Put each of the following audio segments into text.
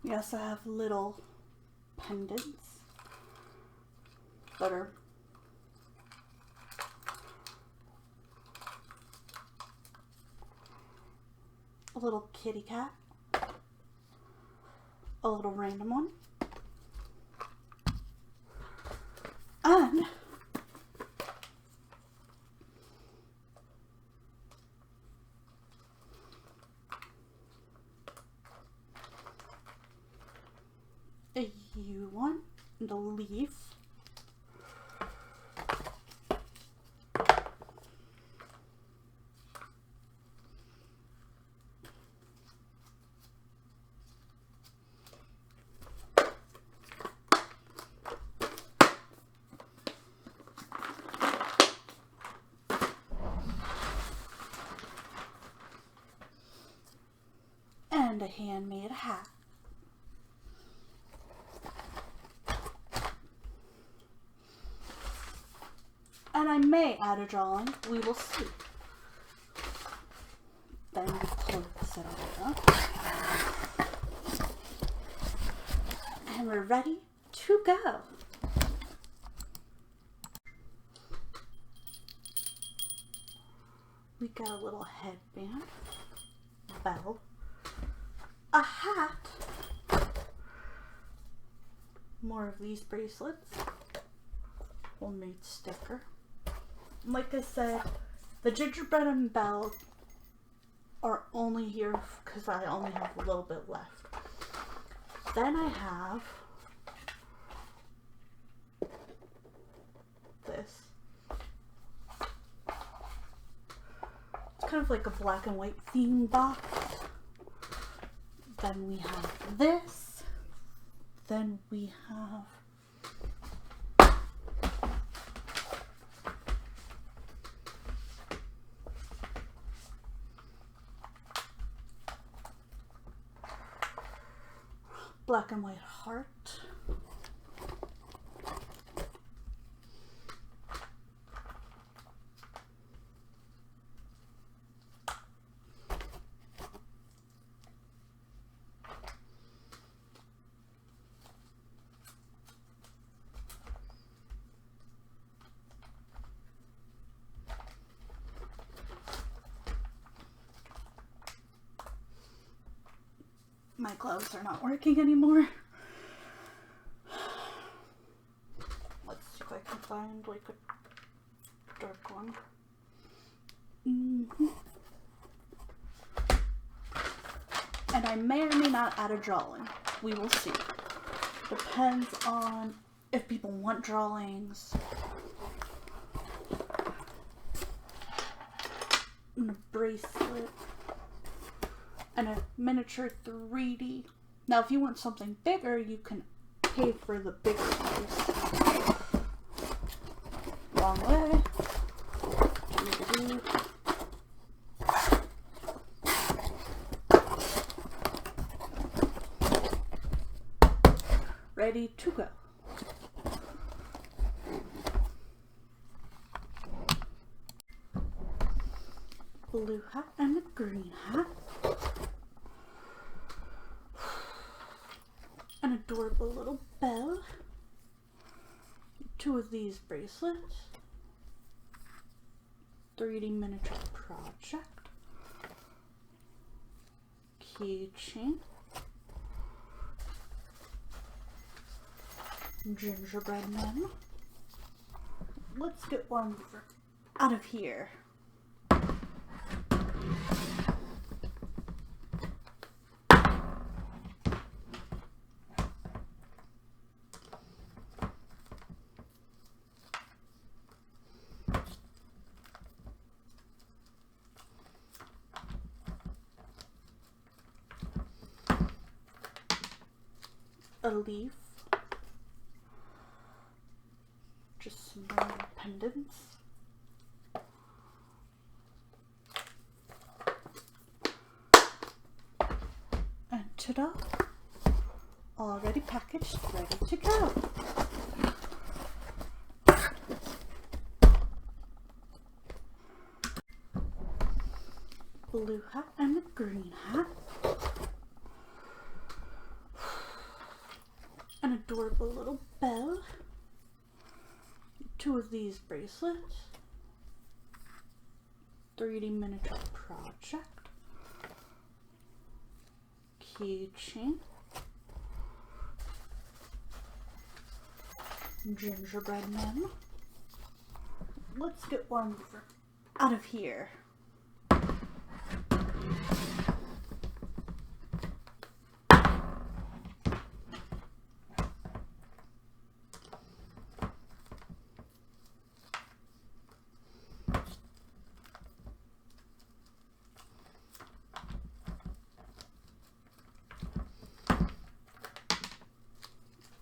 We also have little pendants that are a little kitty cat, a little random one, and a U one and a leaf. And a handmade hat. And I may add a drawing, we will see. Then we close it all up. And we're ready to go. We got a little headband, bell, a hat, more of these bracelets, homemade sticker. Like I said, the gingerbread and bell are only here because I only have a little bit left. Then I have this. It's kind of like a black and white theme box. Then we have this. Then we have black and white heart. My gloves are not working anymore. Let's see if I can find like a dark one. And I may or may not add a drawing. We will see. Depends on if people want drawings. And a bracelet. And a miniature 3D. Now, if you want something bigger, you can pay for the bigger size. Wrong way. Ready to go. Blue hat and a green hat. An adorable little bell. 2 of these bracelets. 3D miniature project. Keychain. Gingerbread man. Let's get one out of here. A leaf, just some more pendants, and ta-da, already packaged, ready to go. Blue hat and a green hat. adorable little bell. 2 of these bracelets. 3D miniature project. Keychain. Gingerbread man. Let's get one out of here.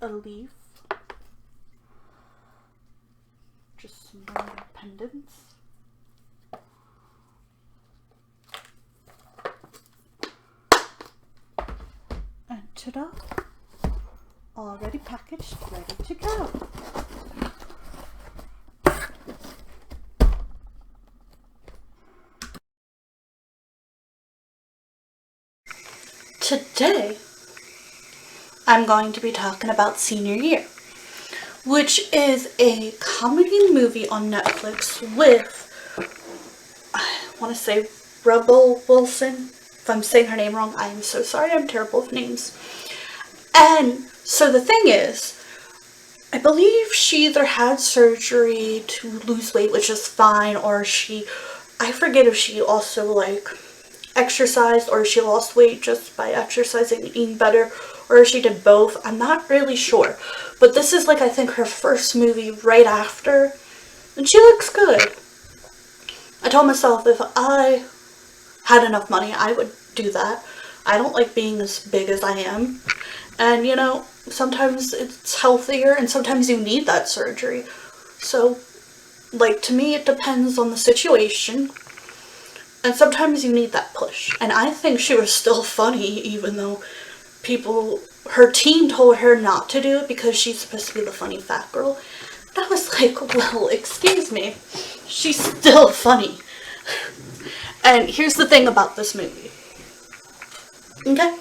A leaf. Just some more pendants. And ta-da! Already packaged, ready to go. Today, I'm going to be talking about Senior Year, which is a comedy movie on Netflix with, I want to say, Rebel Wilson. If I'm saying her name wrong, I am so sorry. I'm terrible with names. And so the thing is, I believe she either had surgery to lose weight, which is fine, or I forget if she also like exercised or she lost weight just by exercising and eating better, or if she did both. I'm not really sure. But this is like, I think, her first movie right after, and she looks good. I told myself if I had enough money, I would do that. I don't like being as big as I am. And, you know, sometimes it's healthier and sometimes you need that surgery. So, like, to me, it depends on the situation. And sometimes you need that push. And I think she was still funny, even though her team told her not to do it because she's supposed to be the funny fat girl. And I was like, well, excuse me. She's still funny. And here's the thing about this movie. Okay?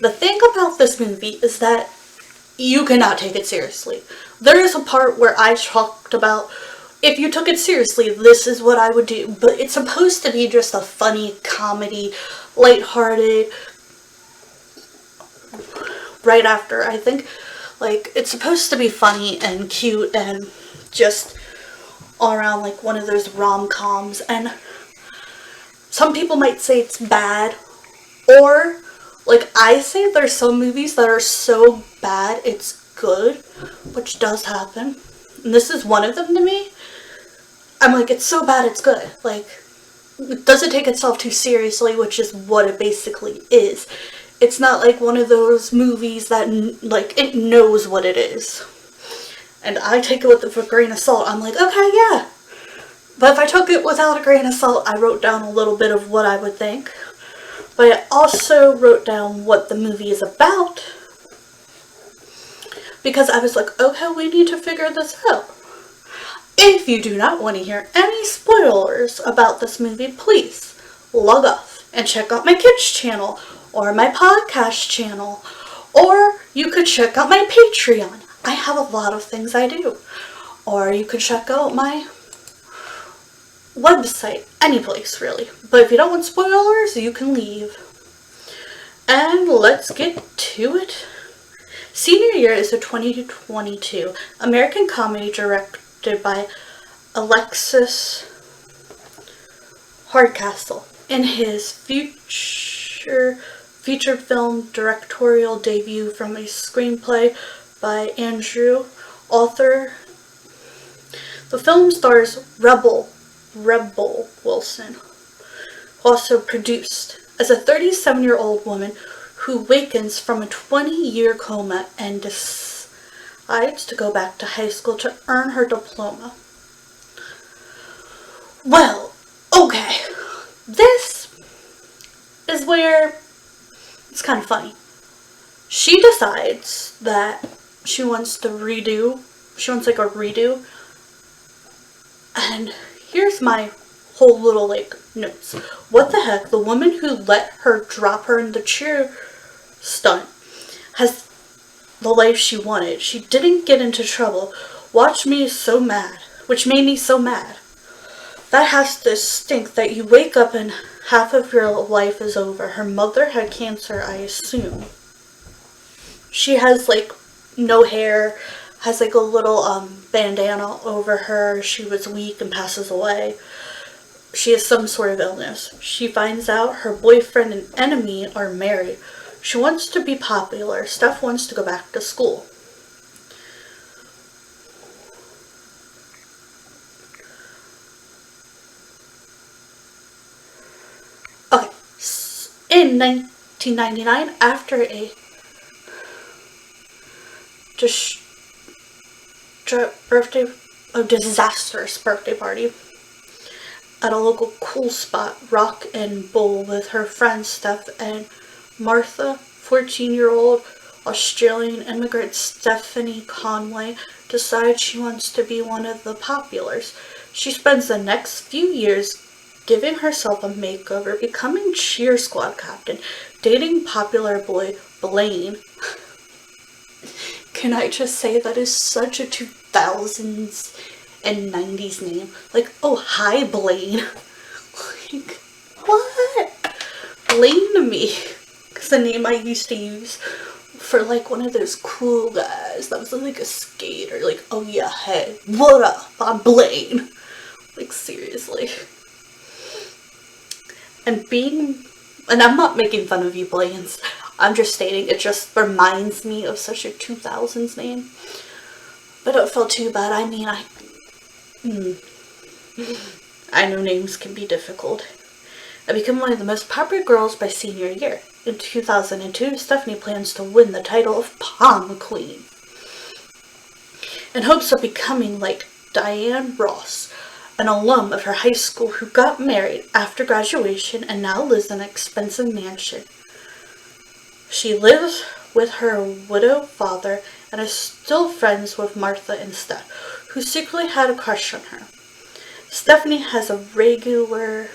The thing about this movie is that you cannot take it seriously. There is a part where I talked about, if you took it seriously, this is what I would do. But it's supposed to be just a funny comedy, lighthearted, right after, I think. Like, it's supposed to be funny and cute and just all around like one of those rom-coms. And some people might say it's bad, or like I say, there's some movies that are so bad it's good, which does happen. And this is one of them to me. I'm like, it's so bad it's good. Like, it doesn't take itself too seriously, which is what it basically is. It's not like one of those movies that, like, it knows what it is. And I take it with a grain of salt. I'm like, okay, yeah. But if I took it without a grain of salt, I wrote down a little bit of what I would think. But I also wrote down what the movie is about. Because I was like, okay, we need to figure this out. If you do not want to hear any spoilers about this movie, please log off and check out my kids channel or my podcast channel, or you could check out my Patreon. I have a lot of things I do. Or you could check out my website, any place really. But if you don't want spoilers, you can leave. And let's get to it. Senior Year is a 2022 American comedy directed by Alexis Hardcastle in his feature film directorial debut from a screenplay by Andrew Author. The film stars Rebel Wilson, also produced as a 37-year-old woman who wakens from a 20-year coma and decides to go back to high school to earn her diploma. Well, okay, this is where it's kind of funny. She decides that she wants like a redo, and here's my whole little like notes. What the heck? The woman who let her drop her in the chair stunt has the life she wanted. She didn't get into trouble, which made me so mad. That has to stink that you wake up and half of your life is over. Her mother had cancer, I assume. She has like no hair, has like a little bandana over her. She was weak and passes away. She has some sort of illness. She finds out her boyfriend and enemy are married. She wants to be popular. Steph wants to go back to school. Okay, in 1999, after a disastrous birthday party at a local cool spot, Rock and Bowl, with her friends Steph and Martha, 14-year-old Australian immigrant Stephanie Conway decides she wants to be one of the populars. She spends the next few years giving herself a makeover, becoming cheer squad captain, dating popular boy Blaine. Can I just say that is such a 2000s and 90s name? Like, oh, hi, Blaine. Like, what? Blaine to me is the name I used to use for, like, one of those cool guys that was, like, a skater. Like, oh, yeah, hey, what up? I'm Blaine. Like, seriously. And I'm not making fun of you, Blaines. I'm just stating it just reminds me of such a 2000s name. But it felt too bad. I mean, I know names can be difficult. I became one of the most popular girls by senior year. In 2002, Stephanie plans to win the title of Prom Queen, in hopes of becoming like Diane Ross, an alum of her high school who got married after graduation and now lives in an expensive mansion. She lives with her widowed father and is still friends with Martha and Steph, who secretly had a crush on her. Stephanie has a regular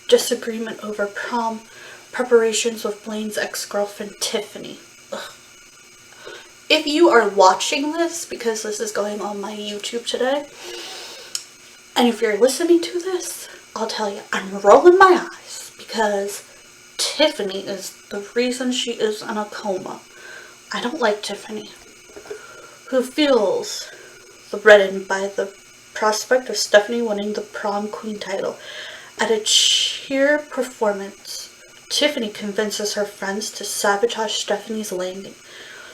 disagreement over prom preparations with Blaine's ex-girlfriend Tiffany. Ugh. If you are watching this, because this is going on my YouTube today, and if you're listening to this, I'll tell you, I'm rolling my eyes, because Tiffany is the reason she is in a coma. I don't like Tiffany, who feels threatened by the prospect of Stephanie winning the prom queen title. At a cheer performance, Tiffany convinces her friends to sabotage Stephanie's landing,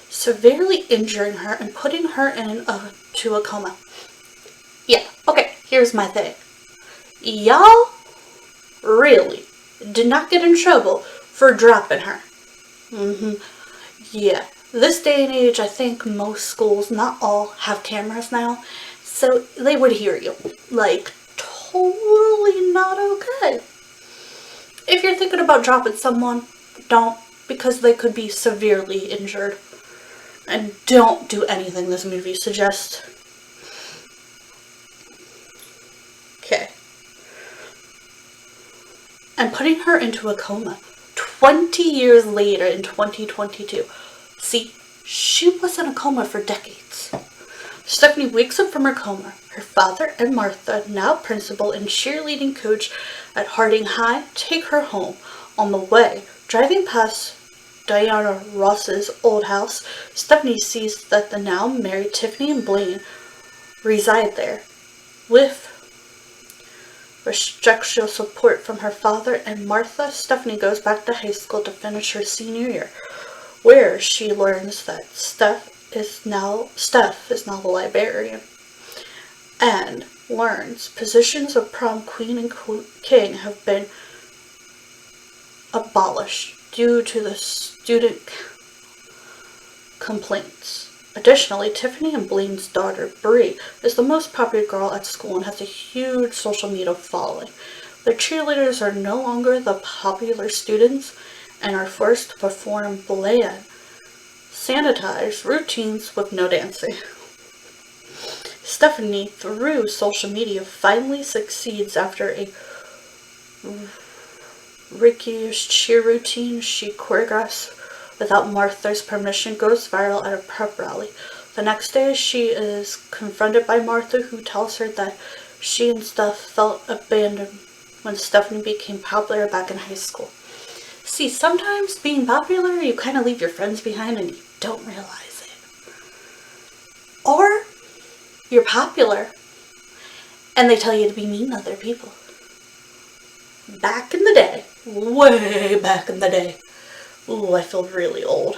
severely injuring her and putting her into a coma. Yeah, okay, here's my thing. Y'all really did not get in trouble for dropping her. Yeah, this day and age, I think most schools, not all, have cameras now, so they would hear you. Like, totally not okay. If you're thinking about dropping someone, don't, because they could be severely injured. And don't do anything this movie suggests. Okay. And putting her into a coma 20 years later in 2022. See, she was in a coma for decades. Stephanie wakes up from her coma. Her father and Martha, now principal and cheerleading coach at Harding High, take her home. On the way, driving past Diana Ross's old house, Stephanie sees that the now married Tiffany and Blaine reside there. With structural support from her father and Martha, Stephanie goes back to high school to finish her senior year, where she learns that Steph is now the librarian, and learns positions of prom queen and king have been abolished due to the student complaints. Additionally, Tiffany and Blaine's daughter, Brie, is the most popular girl at school and has a huge social media following. The cheerleaders are no longer the popular students and are forced to perform bland, sanitized routines with no dancing. Stephanie, through social media, finally succeeds after a rigorous cheer routine she choreographs without Martha's permission goes viral at a prep rally. The next day, she is confronted by Martha, who tells her that she and Steph felt abandoned when Stephanie became popular back in high school. See, sometimes being popular, you kind of leave your friends behind and you don't realize it. Or you're popular and they tell you to be mean to other people. Back in the day, way back in the day, ooh, I feel really old.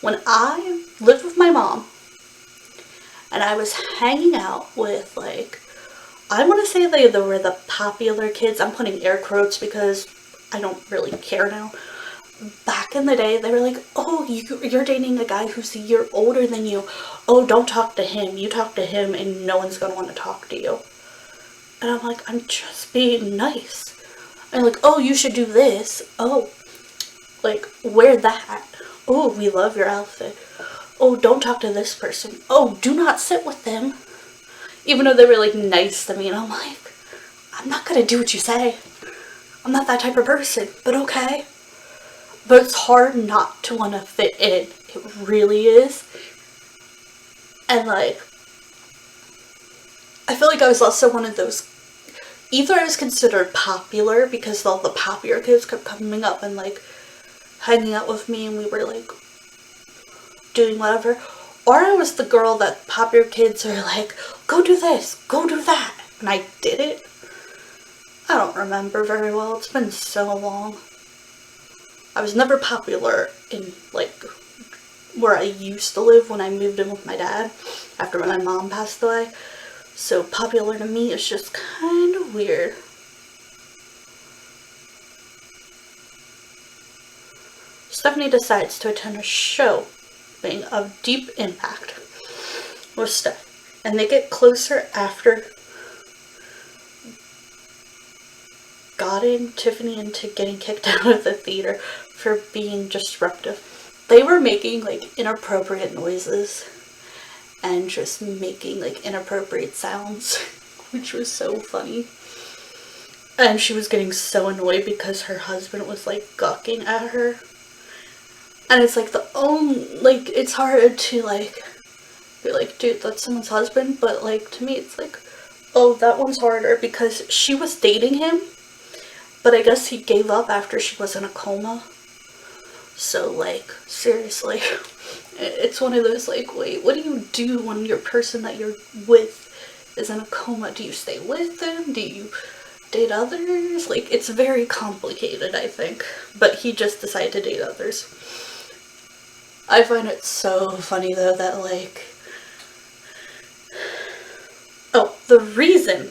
When I lived with my mom and I was hanging out with, like, I want to say they were the popular kids. I'm putting air quotes because I don't really care now. Back in the day, they were like, oh, you're dating a guy who's a year older than you. Oh, don't talk to him. You talk to him and no one's going to want to talk to you. And I'm like, I'm just being nice. And like, oh, you should do this. Oh, like, wear that. Oh, we love your outfit. Oh, don't talk to this person. Oh, do not sit with them. Even though they were like nice to me. And I'm like, I'm not going to do what you say. I'm not that type of person. But okay. But it's hard not to want to fit in. It really is. And like, I feel like I was also one of those, either I was considered popular because all the popular kids kept coming up and like hanging out with me and we were like doing whatever, or I was the girl that popular kids are like, go do this, go do that, and I did it. I don't remember very well. It's been so long. I was never popular in like where I used to live when I moved in with my dad after my mom passed away. So popular to me is just kind of weird. Stephanie decides to attend a show being of deep impact with Steph, and they get closer after gotten Tiffany into getting kicked out of the theater for being disruptive. They were making like inappropriate noises and just making like inappropriate sounds, which was so funny. And she was getting so annoyed because her husband was like gawking at her. And it's like like, it's hard to like be like, dude, that's someone's husband. But like, to me, it's like, oh, that one's harder because she was dating him. But I guess he gave up after she was in a coma. So like, seriously, it's one of those like, wait, what do you do when your person that you're with is in a coma? Do you stay with them? Do you date others? Like, it's very complicated, I think. But he just decided to date others. I find it so funny though that like, oh, the reason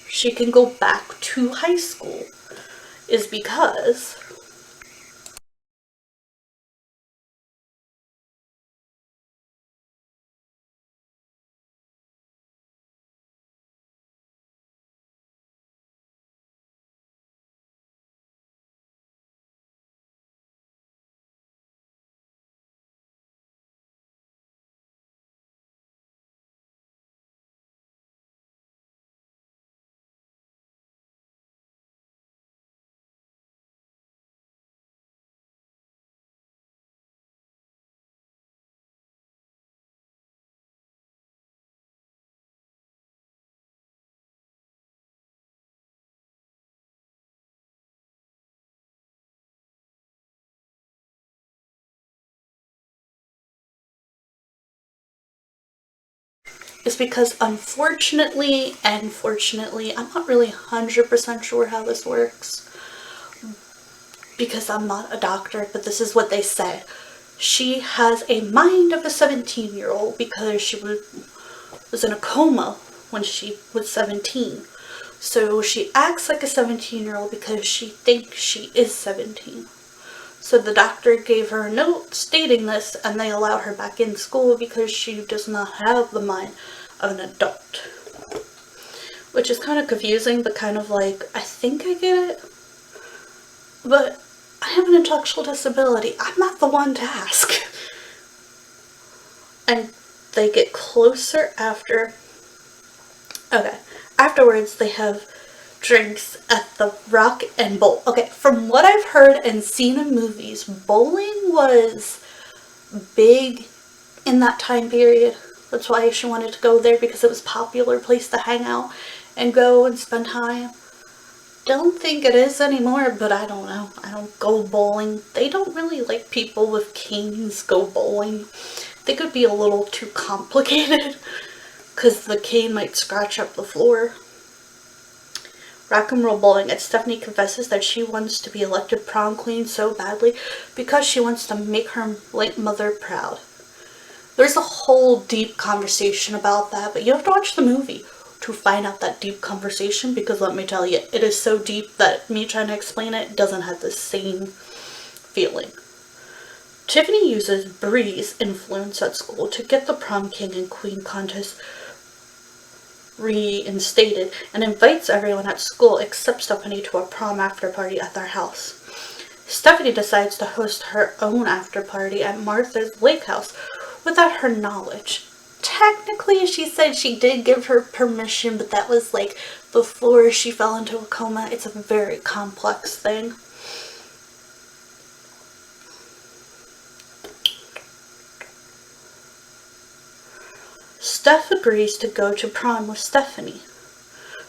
she can go back to high school is because it's because unfortunately and fortunately, I'm not really 100% sure how this works because I'm not a doctor, but this is what they say. She has a mind of a 17-year-old because she was in a coma when she was 17. So she acts like a 17-year-old because she thinks she is 17. So the doctor gave her a note stating this, and they allowed her back in school because she does not have the mind of an adult. Which is kind of confusing, but kind of like, I think I get it. But I have an intellectual disability. I'm not the one to ask. And they get closer after Okay. Afterwards, they have drinks at the Rock and Bowl. Okay, from what I've heard and seen in movies, bowling was big in that time period. That's why she wanted to go there, because it was a popular place to hang out and go and spend time. Don't think it is anymore, but I don't know. I don't go bowling. They don't really like people with canes go bowling. They could be a little too complicated because the cane might scratch up the floor. Rock and roll bowling, and Stephanie confesses that she wants to be elected prom queen so badly because she wants to make her late mother proud. There's a whole deep conversation about that, but you have to watch the movie to find out that deep conversation, because let me tell you, it is so deep that me trying to explain it doesn't have the same feeling. Tiffany uses Bree's influence at school to get the prom king and queen contest reinstated and invites everyone at school except Stephanie to a prom after party at their house. Stephanie decides to host her own after party at Martha's lake house without her knowledge. Technically, she said she did give her permission, but that was like before she fell into a coma. It's a very complex thing. Steph agrees to go to prom with Stephanie,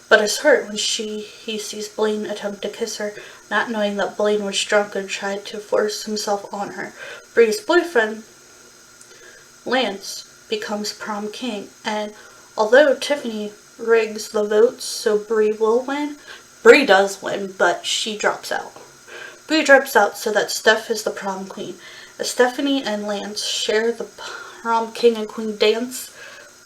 but is hurt when he sees Blaine attempt to kiss her, not knowing that Blaine was drunk and tried to force himself on her. Bree's boyfriend, Lance, becomes prom king, and although Tiffany rigs the votes so Bree will win, Bree does win, but she drops out. Bree drops out so that Steph is the prom queen. As Stephanie and Lance share the prom king and queen dance,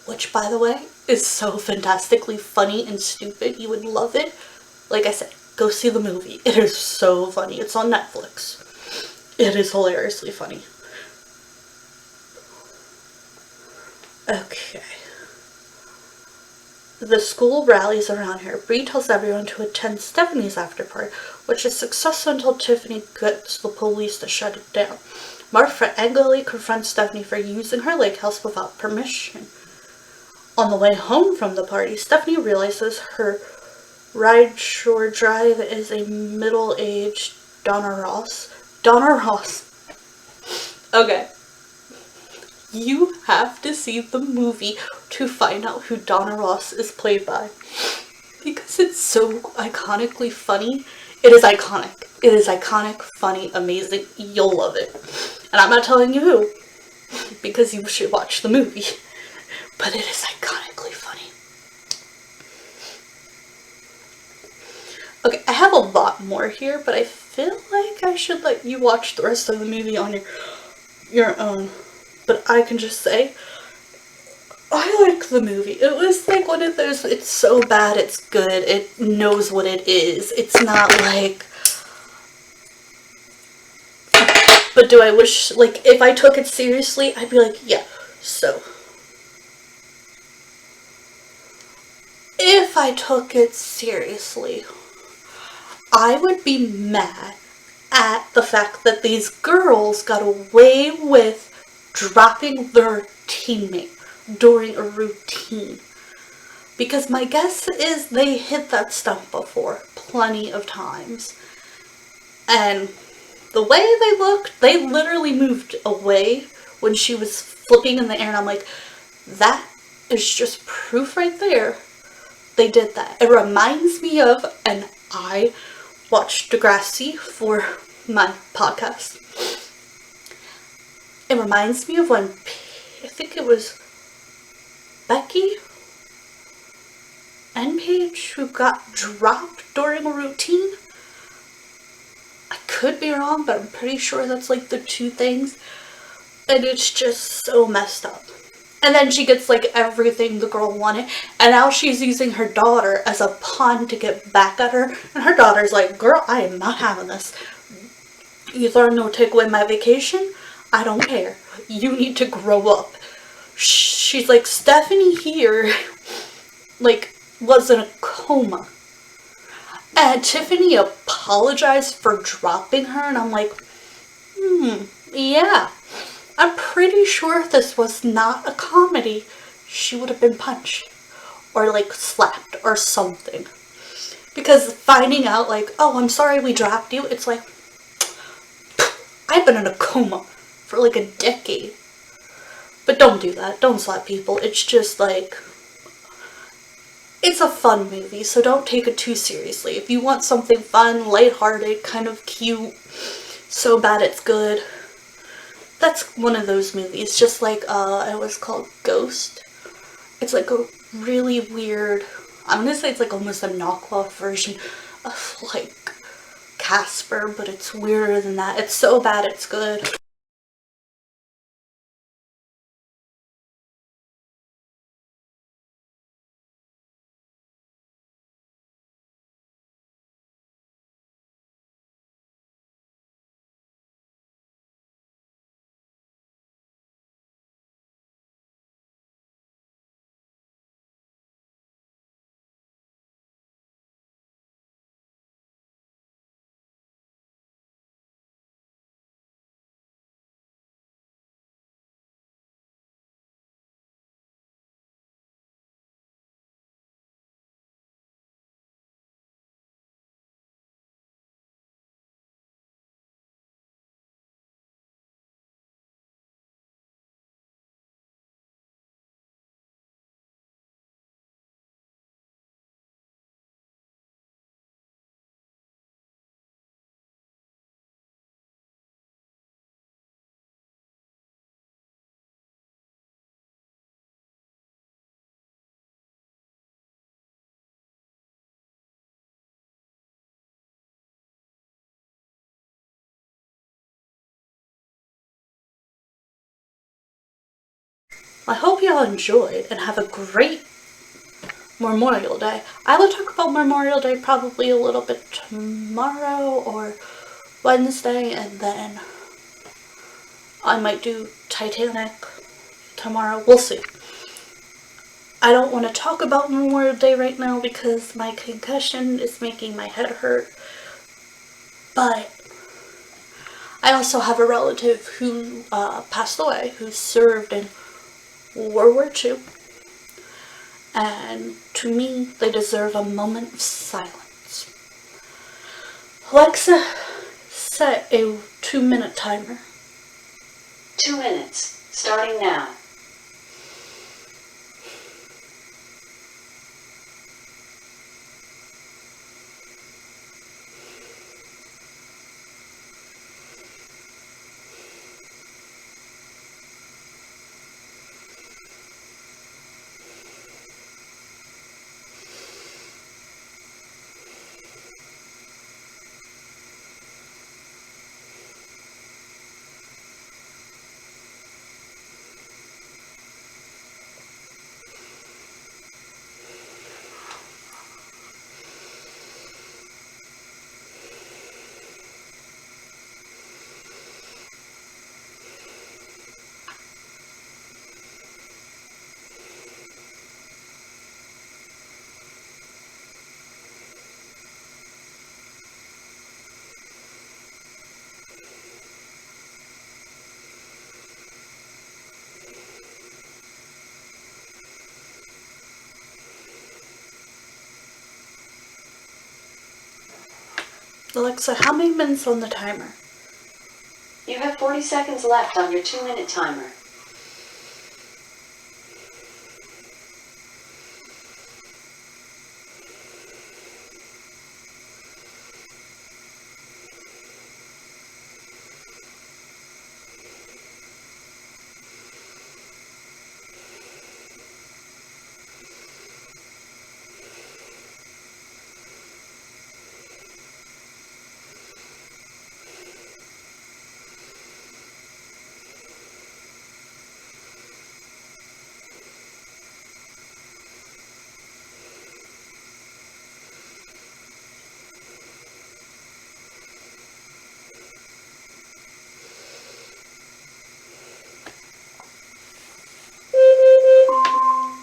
which, by the way, is so fantastically funny and stupid. You would love it. Like I said, go see the movie. It is so funny. It's on Netflix. It is hilariously funny. Okay. The school rallies around her. Bree tells everyone to attend Stephanie's after party, which is successful until Tiffany gets the police to shut it down. Martha angrily confronts Stephanie for using her lake house without permission. On the way home from the party, Stephanie realizes her ride-shore drive is a middle-aged Donna Ross. Donna Ross. Okay. You have to see the movie to find out who Donna Ross is played by, because it's so iconically funny. It is iconic. It is iconic, funny, amazing. You'll love it. And I'm not telling you who, because you should watch the movie. But it is iconically funny. Okay, I have a lot more here, but I feel like I should let you watch the rest of the movie on your own. But I can just say, I like the movie. It was like one of those, it's so bad it's good. It knows what it is. It's not like... But do I wish, like, if I took it seriously, I'd be like, yeah, so... If I took it seriously, I would be mad at the fact that these girls got away with dropping their teammate during a routine. Because my guess is they hit that stunt before plenty of times. And the way they looked, they literally moved away when she was flipping in the air, and I'm like, that is just proof right there. They did that. It reminds me of, and I watched Degrassi for my podcast. It reminds me of when, I think it was Becky and Paige who got dropped during a routine. I could be wrong, but I'm pretty sure that's like the two things. And it's just so messed up. And then she gets like everything the girl wanted, and now she's using her daughter as a pawn to get back at her, and her daughter's like, girl, I am not having this. You threaten to take away my vacation? I don't care. You need to grow up. She's like, Stephanie here, like, was in a coma. And Tiffany apologized for dropping her, and I'm like, yeah. I'm pretty sure if this was not a comedy, she would have been punched. or like slapped or something. Because finding out like, oh, I'm sorry we dropped you, it's like, I've been in a coma for like a decade. But don't do that. Don't slap people. It's just like, it's a fun movie, so don't take it too seriously. If you want something fun, lighthearted, kind of cute, so bad it's good, that's one of those movies. Just like it was called Ghost. It's like a really weird, I'm gonna say it's like almost a knockoff version of like Casper, but it's weirder than that. It's so bad it's good. I hope y'all enjoyed and have a great Memorial Day. I will talk about Memorial Day probably a little bit tomorrow or Wednesday, and then I might do Titanic tomorrow. We'll see. I don't want to talk about Memorial Day right now because my concussion is making my head hurt. But I also have a relative who passed away, who served in World War II. And to me, they deserve a moment of silence. Alexa, set a 2-minute timer. 2 minutes, starting now. Alexa, how many minutes on the timer? You have 40 seconds left on your 2-minute timer.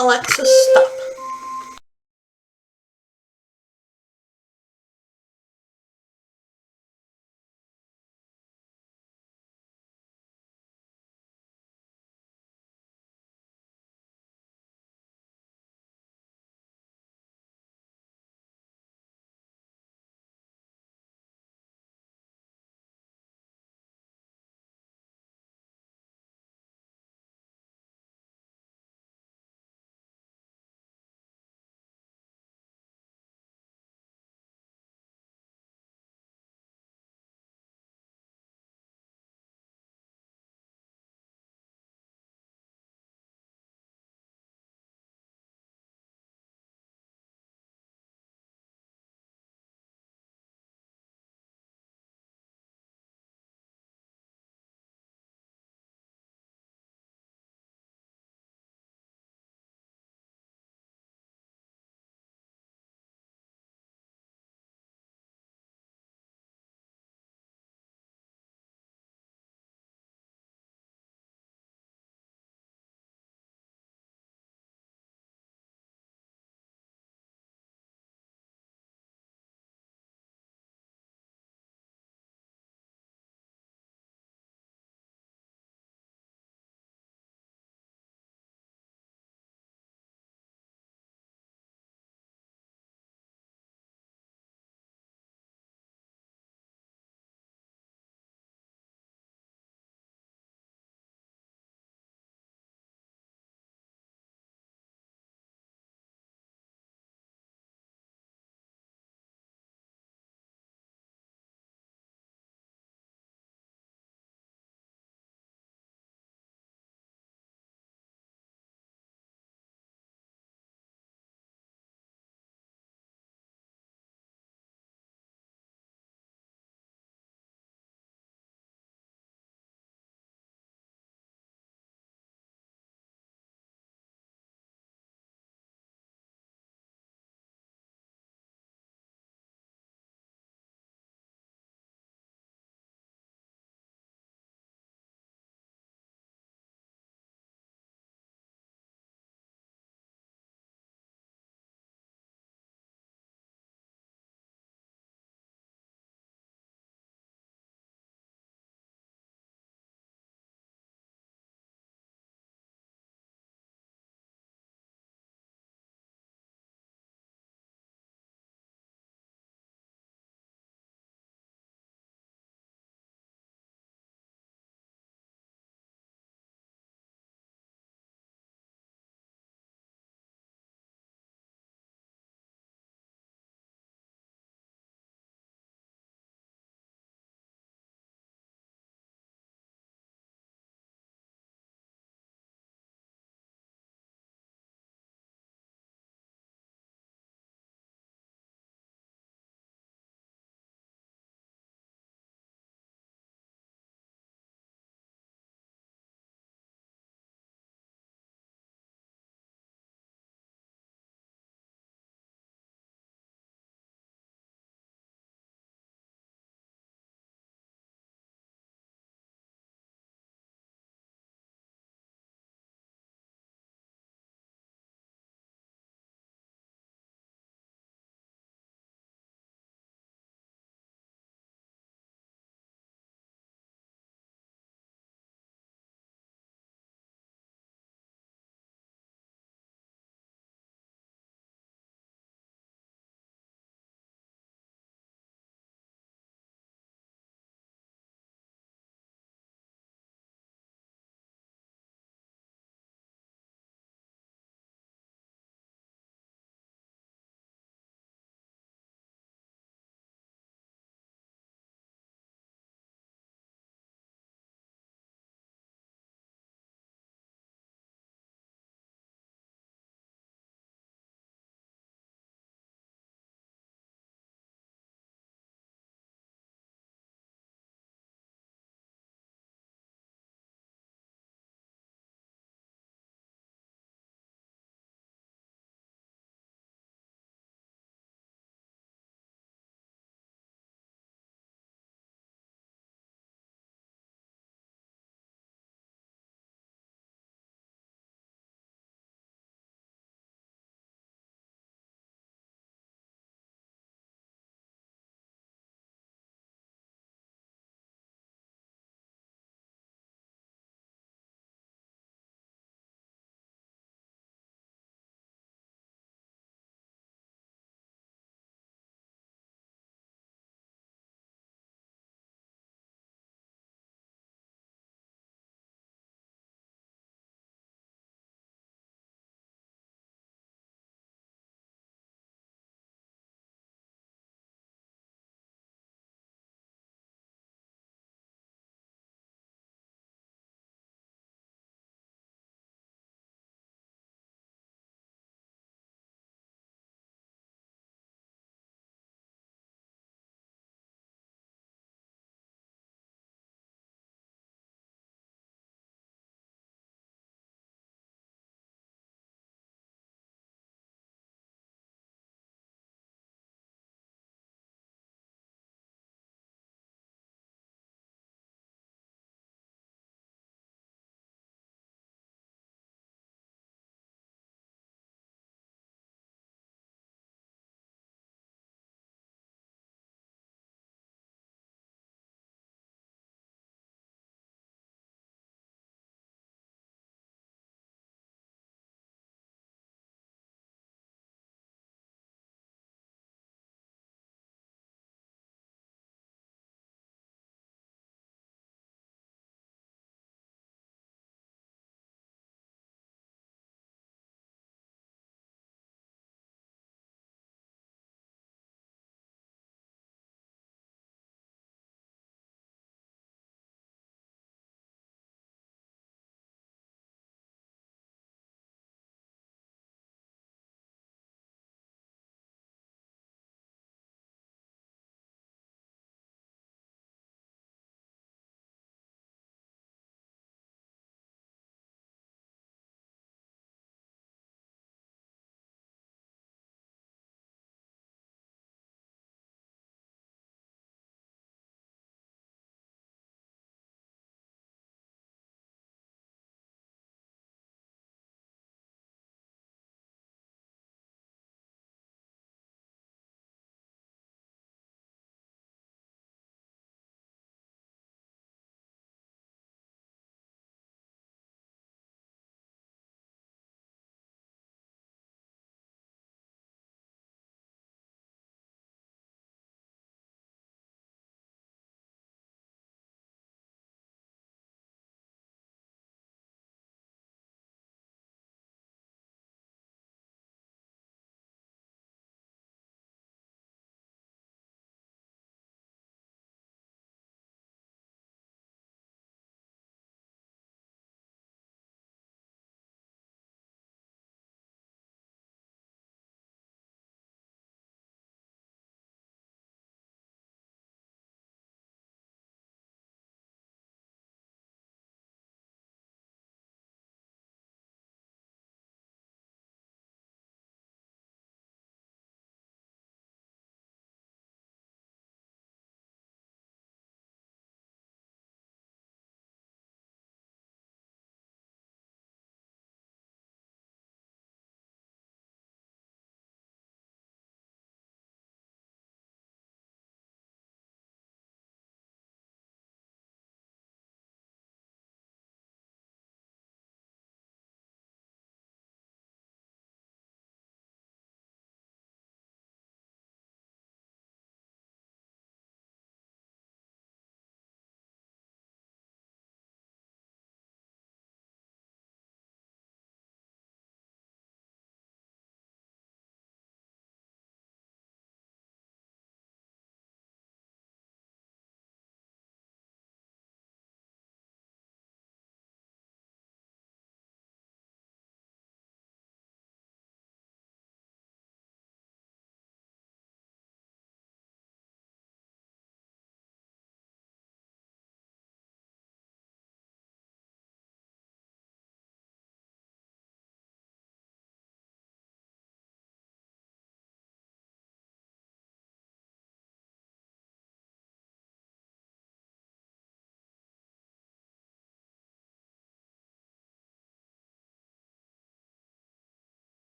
Alexa, stop.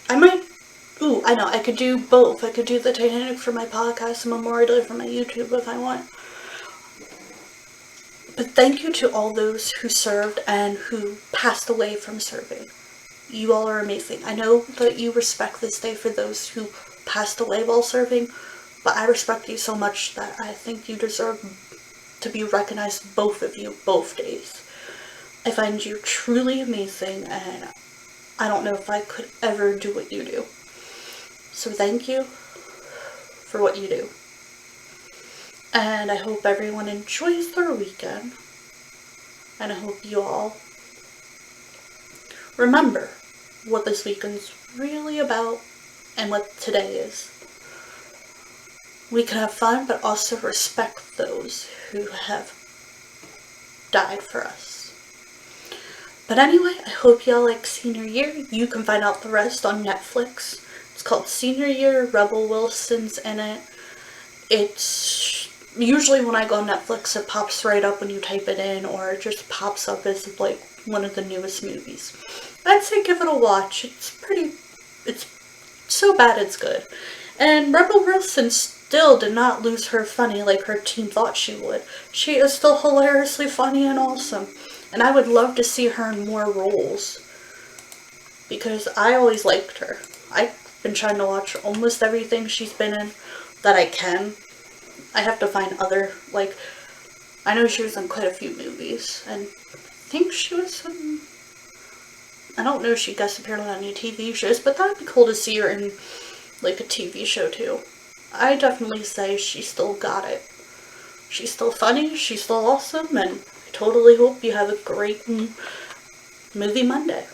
I might. Ooh, I know. I could do both. I could do the Titanic for my podcast and Memorial Day for my YouTube if I want. But thank you to all those who served and who passed away from serving. You all are amazing. I know that you respect this day for those who passed away while serving, but I respect you so much that I think you deserve to be recognized, both of you, both days. I find you truly amazing, and I don't know if I could ever do what you do. So thank you for what you do. And I hope everyone enjoys their weekend. And I hope you all remember what this weekend's really about and what today is. We can have fun, but also respect those who have died for us. But anyway, I hope y'all like Senior Year. You can find out the rest on Netflix. It's called Senior Year. Rebel Wilson's in it. It's usually when I go on Netflix, it pops right up when you type it in, or it just pops up as like one of the newest movies. I'd say give it a watch. It's so bad it's good. And Rebel Wilson still did not lose her funny like her team thought she would. She is still hilariously funny and awesome. And I would love to see her in more roles, because I always liked her. I've been trying to watch almost everything she's been in that I can. I have to find other, like, I know she was in quite a few movies, and I think she was in, I don't know if she guest appeared on any TV shows, but that'd be cool to see her in, like, a TV show, too. I definitely say she still got it. She's still funny, she's still awesome, and I totally hope you have a great movie Monday.